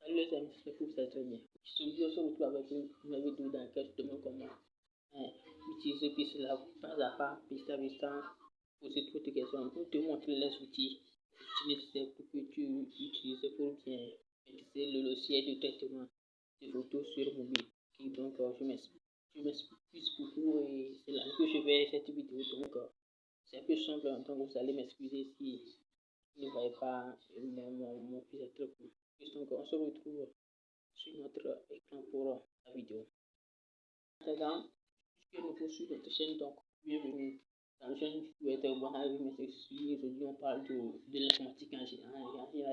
Salut les amis, j'espère que vous allez très bien. Aujourd'hui, on se retrouve avec une vidéo dans laquelle je te montre comment utiliser Pixlab pas à pas, piste à piste, poser toutes tes questions. Pour te montrer les outils nécessaires pour que tu utilises pour bien maîtriser le logiciel de traitement de photos sur mobile. Donc, je m'excuse beaucoup et c'est là que je vais cette vidéo. Donc, c'est un peu simple, donc vous allez m'excuser si vous ne voyez pas mon fils est très cool. Donc, on se retrouve sur notre écran pour la vidéo. Maintenant, puisque nous nouveau sur notre chaîne, donc bienvenue dans la chaîne. Vous êtes bon à vous mettre ici. Aujourd'hui, on parle de l'informatique en général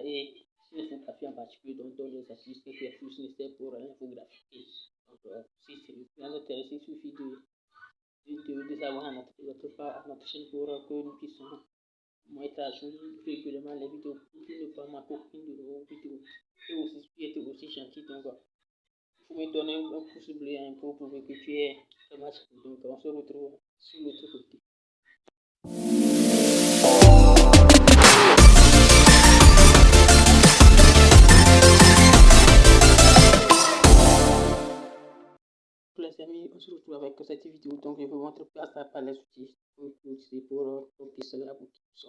et l'infographie en particulier, donc les astuces et les plus nécessaires pour l'infographie. Donc, si c'est vous intéressé, il suffit de s'abonner à notre chaîne pour que nous puissions mettre à jour régulièrement les vidéos pour ne pas manquer aucune de nos vidéos. Et aussi, tu es aussi gentil, donc faut me donner un pouce bleu pour prouver que tu es un match. Donc, on se retrouve sur l'autre côté. Les amis, on se retrouve avec cette vidéo. Donc, je vais vous montrer pas à pas les outils pour utiliser pour Pixlab.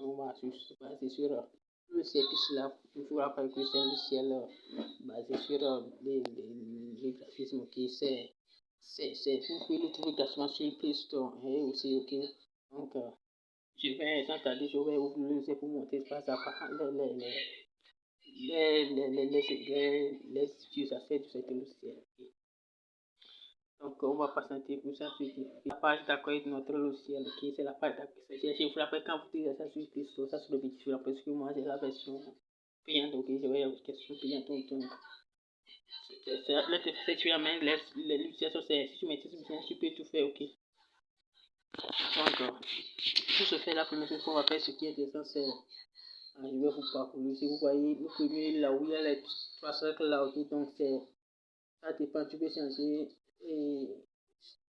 On va se baser sur le logiciel Pixlab. Il faut rappeler que c'est un logiciel basé sur les graphismes qui vous pouvez le trouver gratuitement sur le Play Store et aussi ok. Donc, je vais sans tarder, je vais ouvrir le logiciel pour montrer pas à pas les utilisateurs de cette logiciel. Donc, on va patienter pour ça. La page d'accueil de notre logiciel, qui c'est la page d'accueil. Je vous rappelle quand vous utilisez ça sur Play Store, ça sur le vidéo, parce que moi j'ai la version payante, ok, je vais avoir question payante. Donc, l'utilisation, c'est si tu maîtrises bien, tu peux tout faire, ok. Donc, pour ce faire, la première chose qu'on va faire, ce qui est intéressant, c'est je vais vous parcourir. Si vous voyez le premier là où il y a les trois cercles là, ok, donc ça dépend, tu peux changer et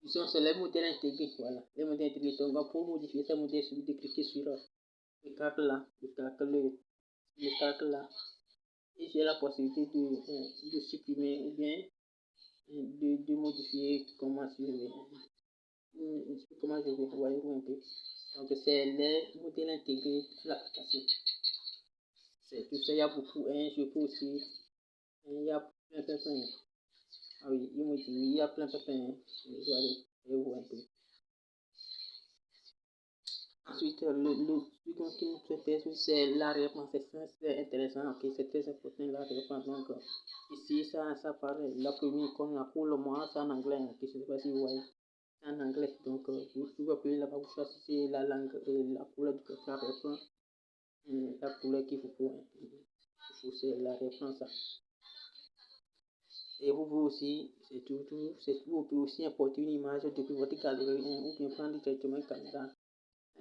disons c'est les modèles intégrés, voilà, les modèles intégrés. Donc pour modifier ces modèles, il suffit de cliquer sur le calque là, le calque là, et j'ai la possibilité de supprimer ou bien de modifier comment je vais, vous voyez un peu. Donc c'est les modèles intégrés à l'application. C'est tout ça, il y a beaucoup, je peux aussi, il y a plein. Ah oui, il me dit, il y a plein. Vous allez voir un peu. Ensuite, le second qui nous intéresse, c'est l'arrière-plan. C'est intéressant, ok, c'est très important l'arrière-plan. Donc, ici, ça parle, la première icône là, pour le moment, c'est en anglais. Ok, je ne sais pas si vous voyez, c'est en anglais. Donc, vous appuyez là-bas, vous choisissez la langue et la couleur de l'arrière-plan. La couleur qu'il vous faut, c'est l'arrière-plan, ça. Et vous pouvez aussi, vous pouvez aussi importer une image depuis votre galerie ou bien prendre directement une caméra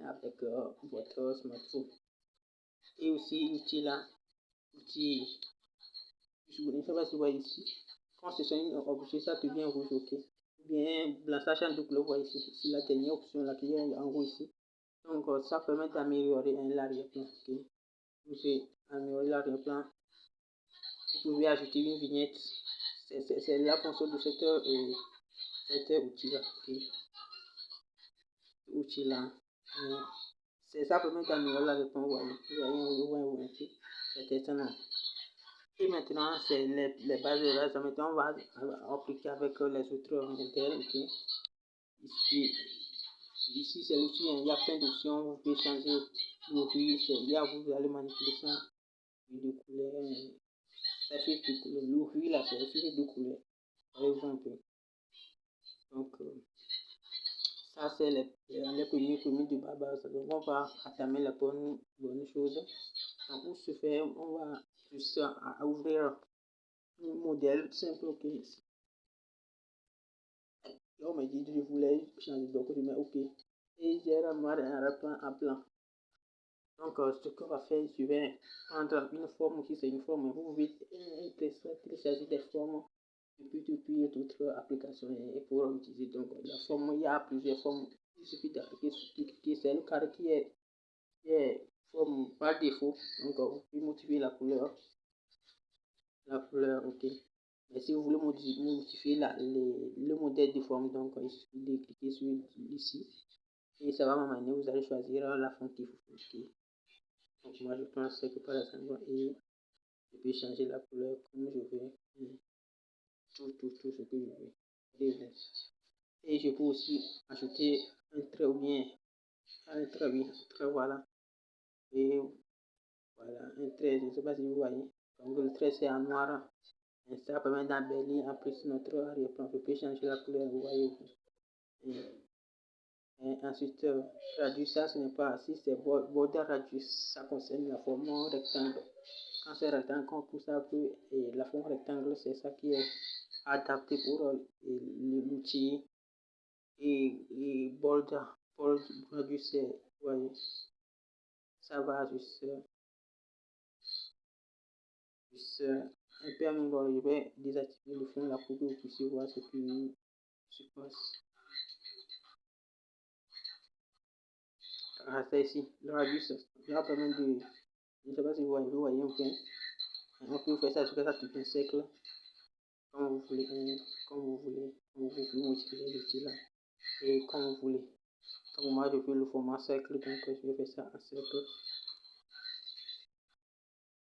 avec votre smartphone. Et aussi l'outil là, je ne sais pas si vous voyez ici, quand c'est sur un objet, ça devient rouge, ok. Ou bien blanchage en double, vous voyez ici, c'est la dernière option là qui est en haut ici. Donc ça permet d'améliorer l'arrière-plan, ok. Vous pouvez améliorer l'arrière-plan. Vous pouvez ajouter une vignette. C'est la fonction de cet outil-là. Okay. Outil-là. C'est ça permet d'améliorer la réponse. Vous voyez, c'est étonnant. Et maintenant, c'est les bases de base. Maintenant, on va appliquer avec les autres modèles. Okay. Ici c'est l'outil. Il y a plein d'options. Vous pouvez changer le gris. Vous allez manipuler ça. De couleurs. Ça fait de couleurs. Le gris là, c'est de couleurs. Voyez-vous un peu. Donc, ça, c'est les premiers de base. Donc, on va entamer la bonne chose. Donc, pour ce faire, on va juste ouvrir un modèle simple. Ok. Là, on m'a dit que je voulais changer. Donc, je mets OK. Et j'ai ramené un plan. Donc, ce qu'on va faire, je vais prendre une forme qui c'est une forme. Vous pouvez télécharger des formes depuis d'autres applications et pour utiliser. Donc, la forme, il y a plusieurs formes. Il suffit d'appliquer c'est le carré qui est forme par défaut. Donc, vous pouvez modifier la couleur. la couleur, ok. Mais si vous voulez modifier le modèle de forme, donc il suffit de cliquer sur ici et ça va m'amener, vous allez choisir la forme qu'il vous faut. Okay. Donc moi je pense que par exemple et je peux changer la couleur comme je veux, tout ce que je veux. Et je peux aussi ajouter un trait ou bien un trait, oui, un trait, voilà. Et voilà, un trait, je ne sais pas si vous voyez. Donc le trait c'est en noir. Et ça permet d'embellir en plus notre arrière-plan. Je peux changer la couleur, vous voyez. Et ensuite, radius, ça ce n'est pas, si c'est border radius, ça concerne la forme rectangle. Quand c'est rectangle, on pousse un peu, et la forme rectangle, c'est ça qui est adapté pour l'outil. Et border radius, vous voyez, ça va juste un peu amélioré. Je vais désactiver le fond là pour que vous puissiez voir ce qui se passe. Ah, ça ici, le radius, ça permet de, je ne sais pas si vous voyez un peu, on peut faire ça, ça tout un cercle, comme vous voulez, vous pouvez modifier l'outil là, et comme vous voulez. Donc moi je veux le format cercle, donc je vais faire ça en cercle.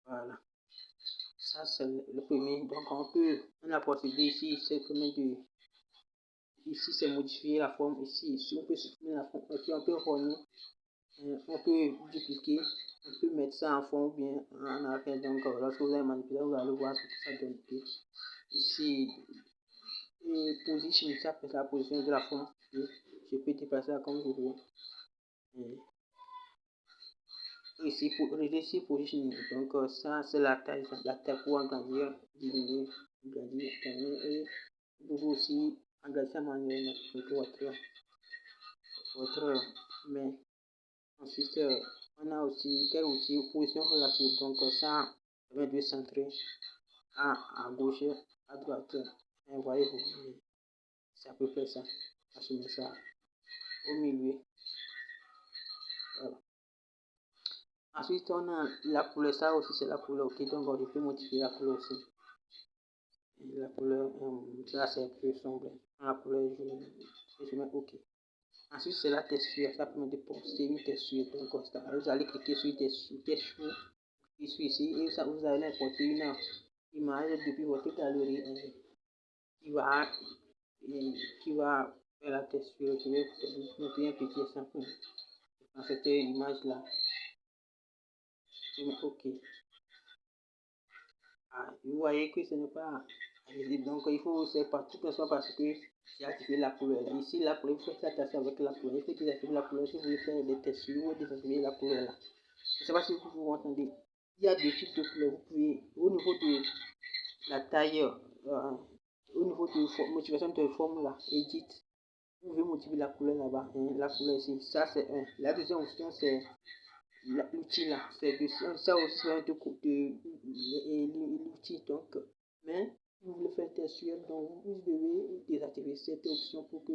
Voilà. Ça c'est le premier. Donc on a procédé ici, c'est permet de, ici c'est modifier la forme, ici on peut supprimer la forme, et puis on peut rogner, on peut dupliquer, on peut mettre ça en fond ou bien en arrière. Donc lorsque vous allez manipuler, vous allez voir ce que ça donne. Ici, et position, ça c'est la position de la forme. Je peux déplacer ça comme je veux. Ici, pour reduire position, donc ça c'est la taille pour agrandir, diminuer, agrandir, et vous pouvez aussi agrandir ça manuellement votre main. Ensuite, on a aussi quel outil, position relative, donc ça permet de centrer à gauche, à droite. Et voyez-vous, c'est à peu près ça. Je mets ça au milieu. Voilà. Ensuite, on a la couleur, ça aussi c'est la couleur, ok, donc je peux modifier la couleur aussi. Et la couleur, ça c'est plus sombre. La couleur, je mets ok. Ensuite, c'est la texture, ça permet de poster une texture, donc vous allez cliquer sur texture, ici, et ça, vous allez importer une image depuis votre galerie qui va, faire la texture. Je vais vous montrer un petit exemple dans cette image-là. Je mets OK. Ah, vous voyez que ce n'est pas visible. Donc, il faut c'est pas tout ça parce que j'ai activé la couleur. Ici, la couleur, il faut faire attention avec la couleur. Il faut désactiver la couleur si vous voulez faire des textures ou désactiver la couleur là. Je ne sais pas si vous entendez. Il y a deux types de couleurs. Vous pouvez, au niveau de la taille, au niveau de motivation de forme là, edit, vous pouvez modifier la couleur là-bas. La couleur ici, ça c'est un. La deuxième option, c'est l'outil là, c'est ça aussi de l'outil. Donc, mais vous voulez faire texture, donc vous devez désactiver cette option pour que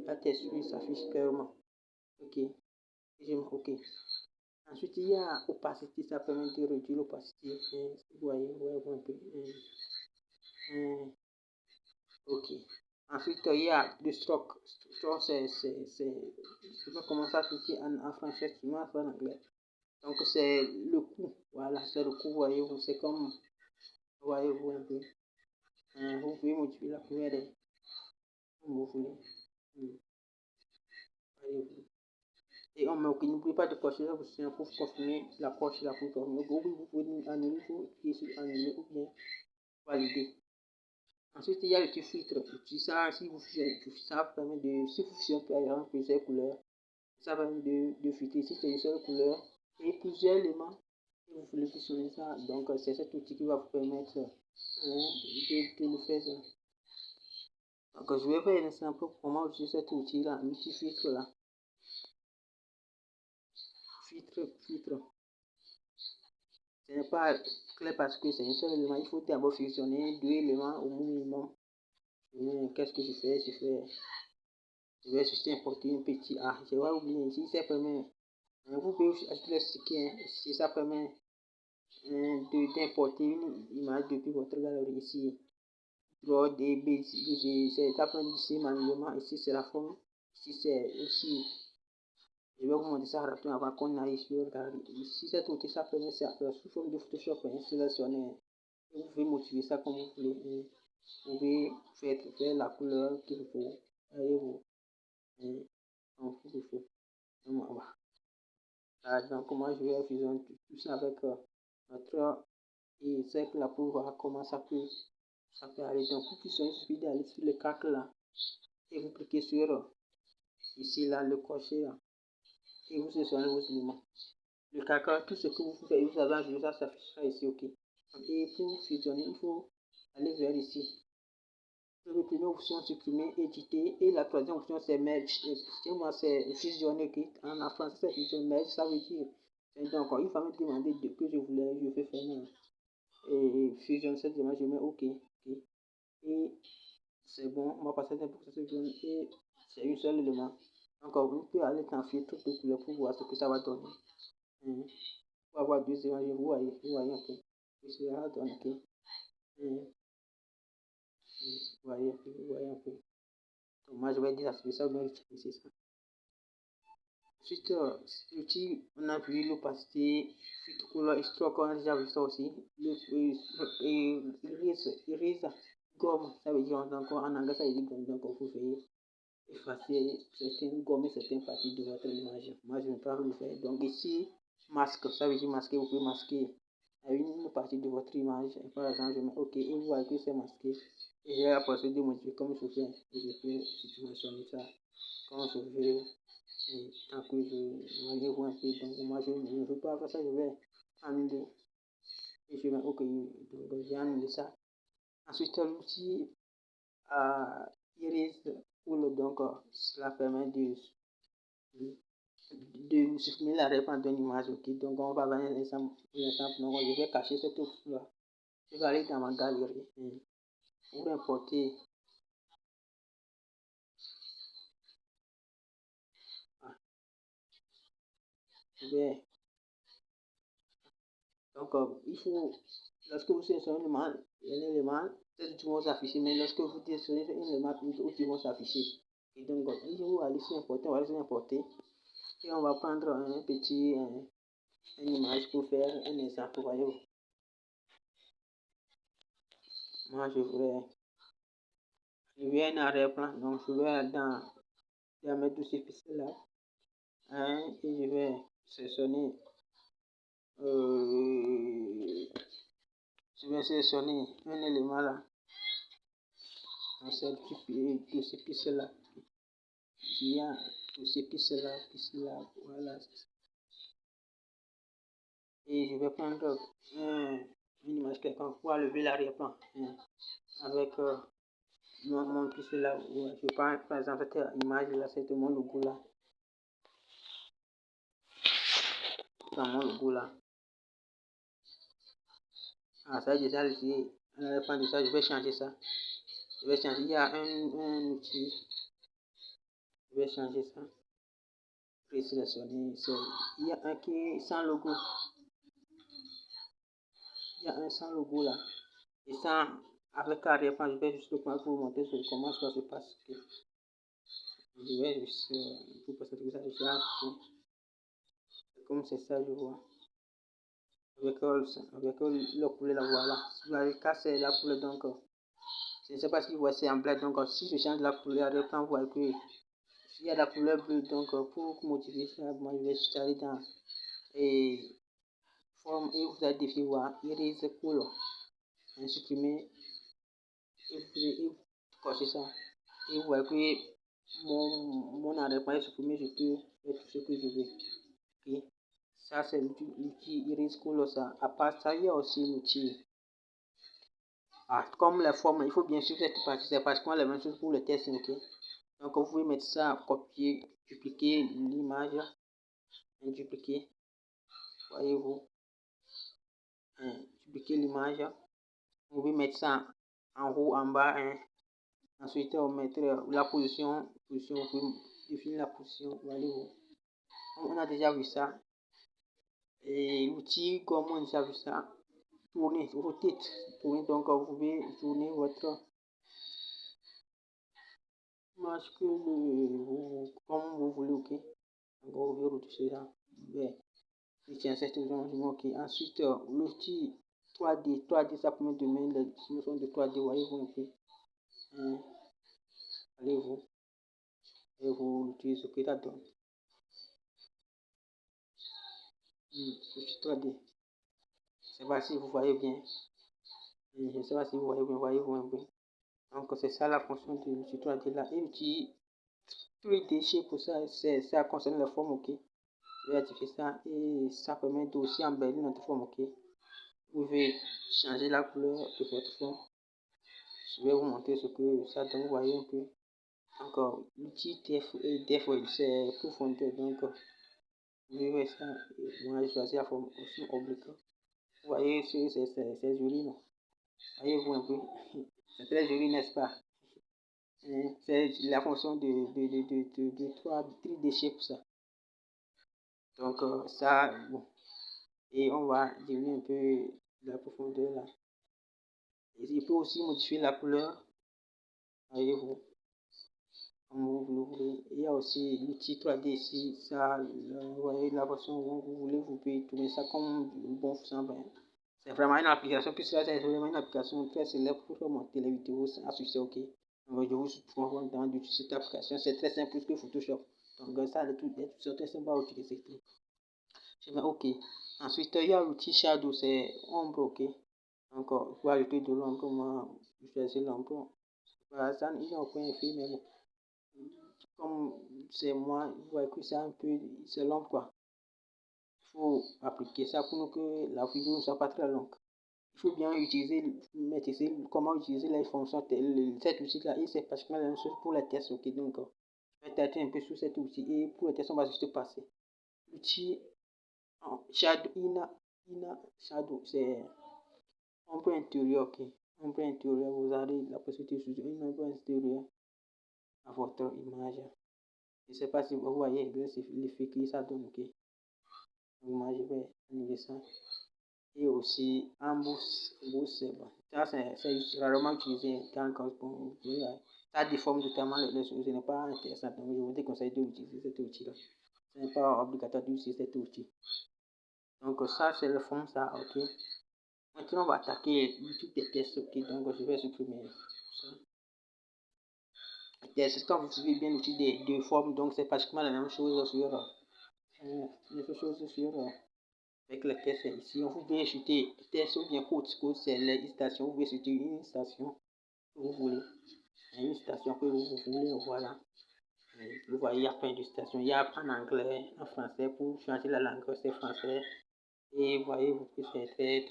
la texture s'affiche clairement. Ok, ok. Ensuite, il y a opacité, ça permet de réduire l'opacité. Vous voyez un peu. Ok. Ensuite, il y a le stroke. Stroke, je sais pas comment ça s'écrit en français, sinon en anglais. Donc, c'est le coup. Voilà, c'est le coup, voyez-vous. C'est comme, voyez-vous un peu. Vous pouvez modifier la couleur comme vous voulez. Voyez-vous. Et on met OK. N'oubliez pas de cocher la position pour confirmer la coche, la pour confirmer. Vous pouvez annuler, vous cliquez sur annuler ou bien valider. Ensuite, il y a le petit filtre. Ça, si vous ça permet de, si vous fusionnez par exemple plusieurs couleurs, ça permet de filtrer. Si c'est une seule couleur et plusieurs éléments, et vous voulez fusionner ça, donc c'est cet outil qui va vous permettre de le faire. Donc, je vais faire un exemple comment utiliser cet outil-là, un petit filtre là. Filtre. Ce n'est pas clair parce que c'est un seul élément. Il faut d'abord fusionner deux éléments au minimum. Qu'est-ce que je fais? Je vais juste importer un petit A. Je vais oublier ici, ça permet. Vous pouvez ajouter le sticker si ça permet d'importer une image depuis votre galerie. Ici, draw des basics, c'est ici manuellement. Ici, c'est la forme. Ici, c'est aussi. Je vais vous montrer ça rapidement avant qu'on aille sur le galerie. Ici, cette outil, ça permet ça sous forme de Photoshop. Sélectionner. Vous pouvez motiver ça comme vous voulez. Vous pouvez faire la couleur qu'il faut. Voyez-vous. Donc, il faut. Donc, moi, je vais fusionner tout ça avec notre. Et c'est que là pour voir comment ça peut aller. Donc, pour fusionner, il suffit d'aller sur le calque là. Et vous cliquez sur ici, là, le cocher là. Et vous sélectionnez vos éléments. Le calque, tout ce que vous faites, vous avez ajouté, ça s'affichera ici, ok. Et pour fusionner, il faut aller vers ici. La première option, supprimer, éditer. Et la troisième option, c'est merge. Et moi, c'est fusionner. En français, c'est fusionner. Merge, ça veut dire. Donc, il va me demander de que je voulais, je vais faire. Et fusionner cette image, je mets OK. Et c'est bon, on va passer pour que ça se fusionne. Et c'est un seul élément. Donc, on peut aller dans filtre de couleur pour voir ce que ça va donner. Pour avoir deux images, vous voyez un peu. Ce que ça va donner. Vous voyez un peu. Donc, moi, je vais désactiver ça ou bien utiliser ça. Ensuite, l'outil, on a vu l'opacité, filtre couleur et stroke, on a déjà vu ça aussi. Erase, gomme, ça veut dire donc en anglais, ça veut dire gomme. Donc, vous pouvez effacer certaines gommes et certaines parties de votre image. Moi, je ne vais pas le faire. Donc, ici, masque, ça veut dire masquer, vous pouvez masquer une partie de votre image. Par exemple, je mets OK et vous voyez que c'est masqué. Et j'ai la possibilité de modifier comme je fais. Et je peux sélectionner ça comme je veux. Tant que je vois un peu. Donc, moi, je ne veux pas faire ça. Je vais annuler. Et je mets OK. Donc, j'ai annulé ça. Ensuite, l'outil Iris Cool. Donc, cela permet de supprimer la réponse d'une image. Ok, donc on va voir un exemple. Donc, je vais cacher cette option-là. Je vais aller dans ma galerie pour importer. Donc, il faut, lorsque vous sélectionnez un élément, peut-être vont s'afficher, mais lorsque vous sélectionnez un élément, ils vont s'afficher. Et donc, il faut aller sur importer, on va aller sur importer. Et on va prendre un petit, une image pour faire un exemple, voyez-vous. Moi, je voudrais un arrière-plan, donc je vais mettre tous ces pixels là. Et je vais sélectionner un élément là. Donc, c'est tous ces pixels là. Il y a tous ces pixels là, voilà. Et je vais prendre une image quelconque pour lever l'arrière-plan avec mon pixel là. Ouais, je prends par exemple cette image là, c'est mon logo là. Dans mon logo là. Ça déjà ici. L'arrière-plan de ça, je vais changer ça. Je vais changer. Il y a un outil. Je vais changer ça. Présélectionner. Il y a un qui est sans logo. Il y a un sans logo là. Et ça, avec arrière-plan, je vais juste le prendre pour vous montrer comment ça se passe. Je vais juste pour passer tout ça déjà. Comme c'est ça, je vois. Avec le couleur là, voilà. Vous avez cassé la couleur donc. Je ne sais pas si vous voyez, c'est en black. Donc, si je change la couleur arrière-plan, vous voyez que il y a la couleur bleue. Donc, pour modifier ça, moi je vais juste aller dans forme et vous allez définir voir Erase Couleur. Supprimer et vous cochez ça. Et vous voyez que mon arrière-plan est supprimé. Je peux faire tout ce que je veux. Okay. Ça, c'est l'outil Erase Couleur. Ça. À part ça, il y a aussi l'outil. Comme les formes, il faut bien suivre cette partie. C'est pratiquement la même chose pour le test. Okay. Donc, vous pouvez mettre ça, copier, dupliquer l'image, dupliquer, voyez-vous, dupliquer l'image. Vous pouvez mettre ça en haut, en bas. Ensuite, on mettre la position, vous pouvez définir la position, voyez-vous. On a déjà vu ça. Et l'outil, comme on a vu ça, tourner, rotate, tourner. Donc, vous pouvez tourner votre masque comme vous voulez, ok. Donc, vous pouvez retoucher ça. Ben, tiens, c'est toujours ok. Ensuite, l'outil 3D, 3D, ça permet de mettre les notions de 3D, voyez-vous un peu. Allez-vous, et vous l'utilisez, ce que ça donne. L'outil 3D. Je ne sais pas si vous voyez bien. Je ne sais pas si vous voyez bien, voyez-vous un peu. Donc, c'est ça la fonction de l'outil 3D là. Et l'outil 3D shape pour ça, ça concerne la forme, ok. Je vais activer ça et ça permet aussi embellir notre forme, ok. Vous pouvez changer la couleur de votre forme. Je vais vous montrer ce que ça donne, vous voyez un peu. Encore, l'outil def, c'est profondeur, donc vous verrez ça. Moi, je choisis la forme aussi oblique. Vous voyez, c'est joli, non? Voyez-vous un peu? C'est très joli, n'est-ce pas? C'est la fonction de 3D shape, ça. Donc, ça, bon. Et on va diminuer un peu la profondeur là. Et il peut aussi modifier la couleur, voyez-vous, comme vous voulez. Il y a aussi l'outil 3D ici, ça, vous voyez la façon dont vous voulez, vous pouvez trouver ça comme bon vous semble. C'est vraiment une application, puisque là, c'est vraiment une application très célèbre pour monter les vidéos à succès, ok. Donc, je vous propose d'utiliser cette application, c'est très simple plus que Photoshop. Donc, ça, c'est très simple à utiliser. Je mets OK. Ensuite, il y a l'outil Shadow, c'est ombre, ok. Encore, pour ajouter de l'ombre, moi, je choisis l'ombre. Voilà, ça, il n'y a aucun effet, mais bon. Comme c'est moi, vous voyez que c'est un peu, c'est long, quoi. Il faut appliquer ça pour que la vidéo ne soit pas très longue. Il faut bien maîtriser comment utiliser les fonctions, cet outil-là, et c'est particulièrement la même chose pour les tests, ok. Donc, je vais tâter un peu sur cet outil, et pour les tests, on va juste passer. L'outil Shadow, c'est ombre intérieure, ok. Ombre intérieure, vous avez la possibilité d'utiliser une ombre intérieure à votre image. Je ne sais pas si vous voyez l'effet que ça donne, ok. Moi, je vais annuler ça. Et aussi, un boost, bon. Ça, c'est rarement utilisé quand ça déforme totalement les choses. Ce n'est pas intéressant. Donc, je vous déconseille d'utiliser cet outil-là. Ce n'est pas obligatoire d'utiliser cet outil. Donc, ça, c'est le fond, ça, ok. Maintenant, on va attaquer l'outil des tests, ok. Donc, je vais supprimer ça. C'est quand vous suivez bien l'outil de forme, donc c'est pratiquement la même chose avec les tests ici. Vous pouvez ajouter test ou bien code, c'est les stations. Vous pouvez ajouter une station que vous voulez, une station que vous voulez, voilà. Vous voyez, il y a plein de stations. Il y a en anglais, en français. Pour changer la langue, c'est français. Et vous voyez, que c'est très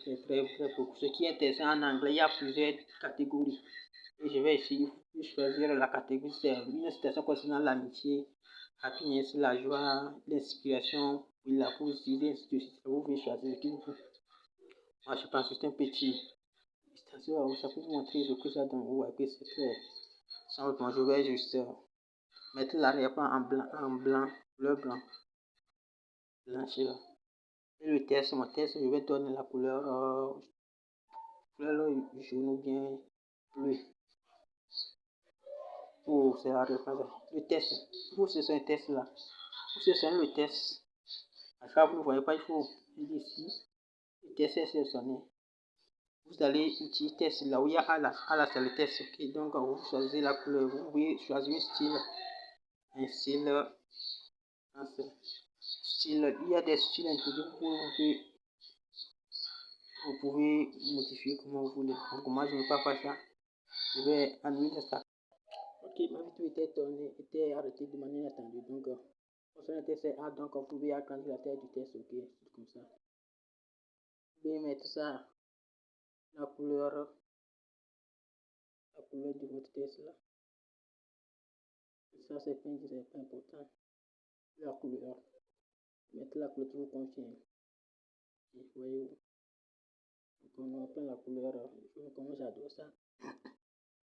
beaucoup. Ce qui est intéressant en anglais, il y a plusieurs catégories. Et je vais ici choisir la catégorie, c'est une citation concernant l'amitié, happiness, la joie, l'inspiration, la positivité, ainsi de suite. Vous pouvez choisir ce qu'il vous. Moi, je pense que c'est un petit citation, ça peut vous montrer ce que ça donne. Vous voyez que c'est très simple. Je vais juste mettre l'arrière-plan en blanc, couleur blanc, blanchi là. Et le test, mon test, je vais donner la couleur jaune ou bien bleu. Oh, c'est la réponse. Le test. Vous, c'est un test là. Vous, c'est le test. À chaque fois, vous ne voyez pas, il faut aller ici. Le test est sélectionné. Vous allez utiliser test là où il y a c'est le test. Ok, donc vous choisissez la couleur. Vous pouvez choisir un style. Un style. Il y a des styles introduits. Vous pouvez modifier comme vous voulez. Donc, moi, je ne vais pas faire ça. Je vais annuler ça. Ok, ma vidéo était arrêtée de manière inattendue. Donc, concernant le test A, donc vous pouvez agrandir la taille du test, ok, comme ça. Vous pouvez mettre ça, la couleur de votre test là. Ça, c'est pas important. La couleur. Mettre la couleur qui vous convient. Vous voyez, donc on prend la couleur. Comment j'adore ça.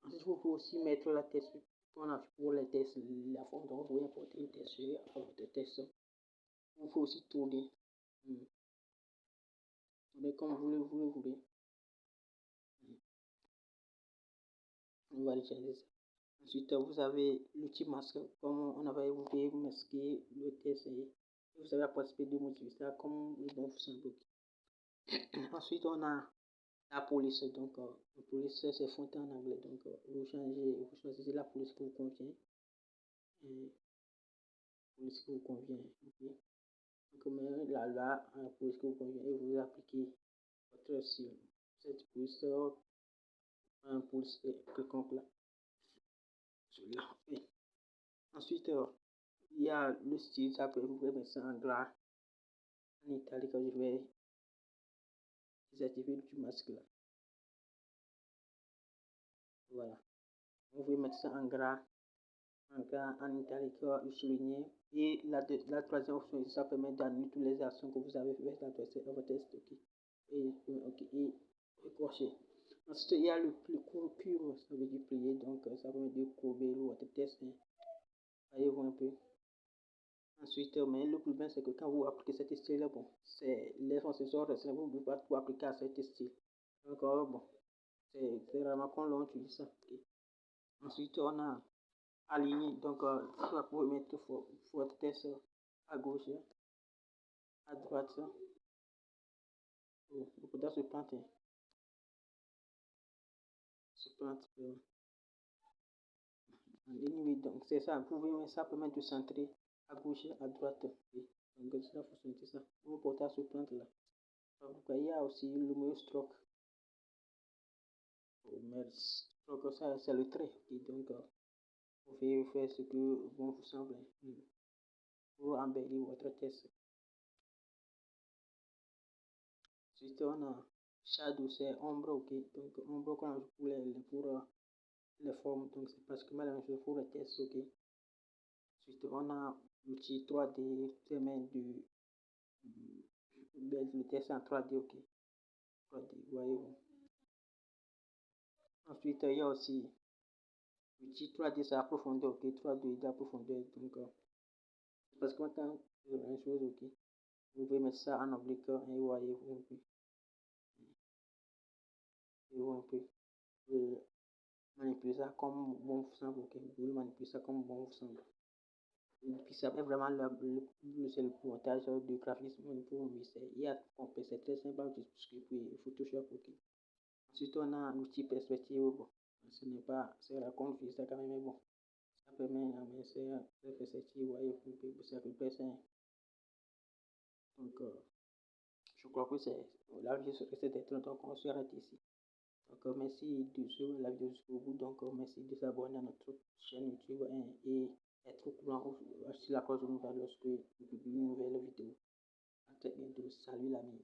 Ensuite, vous pouvez aussi mettre la test pour les tests, la forme dont vous voulez importer une test à votre test. Vous pouvez aussi tourner. Mais comme vous le voulez. On va utiliser ça. Ensuite, vous avez l'outil masque, comme on avait évoqué, masquer le test et vous avez la possibilité de modifier ça comme bon vous semble. Ensuite, on a la police. Donc, la police, c'est fonté en anglais. Donc, vous choisissez la police qui vous convient. Et police qui vous convient. Okay. Donc, la police qui vous convient et vous appliquez votre sur cette police, un police quelconque là. Celui-là. Okay. Ensuite, il y a le style, ça peut vous pouvez mettre ça en gras, en italique, je vais désactiver du masque là. Voilà. Vous pouvez mettre ça en gras, en italique, le souligner. Et la troisième option, ça permet d'annuler toutes les actions que vous avez faites dans votre test. OK. Et écorcher. Ensuite, il y a le courbure, ça veut dire plier, donc ça permet de courber votre test. Voyez-vous un peu. Ensuite, mais le problème, c'est que quand vous appliquez cet style-là, bon, les fonctions restent, vous ne pouvez pas tout appliquer à cet style. Donc, bon, c'est vraiment qu'on l'a utilisé ça. Okay. Ensuite, on a aligné, donc, vous pouvez mettre votre test à gauche, à droite. Oh, le potentiel se plante. Se plante. Donc, c'est ça. Vous pouvez mettre ça permet de centrer à gauche, à droite. Okay. Donc, c'est la fonctionnalité ça. Le portage se plante là. Donc, il y a aussi le mot stroke. Mais stroke, ça, c'est le trait. Okay. Donc, vous pouvez faire ce que bon vous semble pour embellir votre test. Ensuite, on a shadow, c'est ombre, ok. Donc, ombre qu'on ajoute pour les formes. Donc, c'est pratiquement la même chose pour les tests, ok. Ensuite, on a l'outil 3D, qui permet de le test en 3D, ok. 3D, voyez-vous. Ensuite, il y a aussi l'outil 3D, c'est la profondeur, ok. 3D de la profondeur. Donc, parce que maintenant, c'est la même chose, ok. Vous pouvez mettre ça en oblique et voyez-vous un peu. Voyez-vous un peu. Manipuler ça comme bon vous semble, ok. Vous pouvez manipuler ça comme bon vous semble. Et puis ça fait vraiment c'est le montage du graphisme pour lui. Il y a c'est très simple à utiliser puis Photoshop, ok. Ensuite, on a l'outil perspective, bon. Ce n'est pas, c'est la config, ça quand même, mais bon. Ça permet, mais c'est la perspective, vous voyez, c'est à peu près ça. Donc, je crois que c'est la vidéo se risque d'être, donc on s'arrête ici. Donc, merci de suivre la vidéo jusqu'au bout. Donc, merci de s'abonner à notre chaîne YouTube et être au courant sur la cause de nouvelles lorsque nous publions une nouvelle vidéo. À très bientôt. Salut l'ami.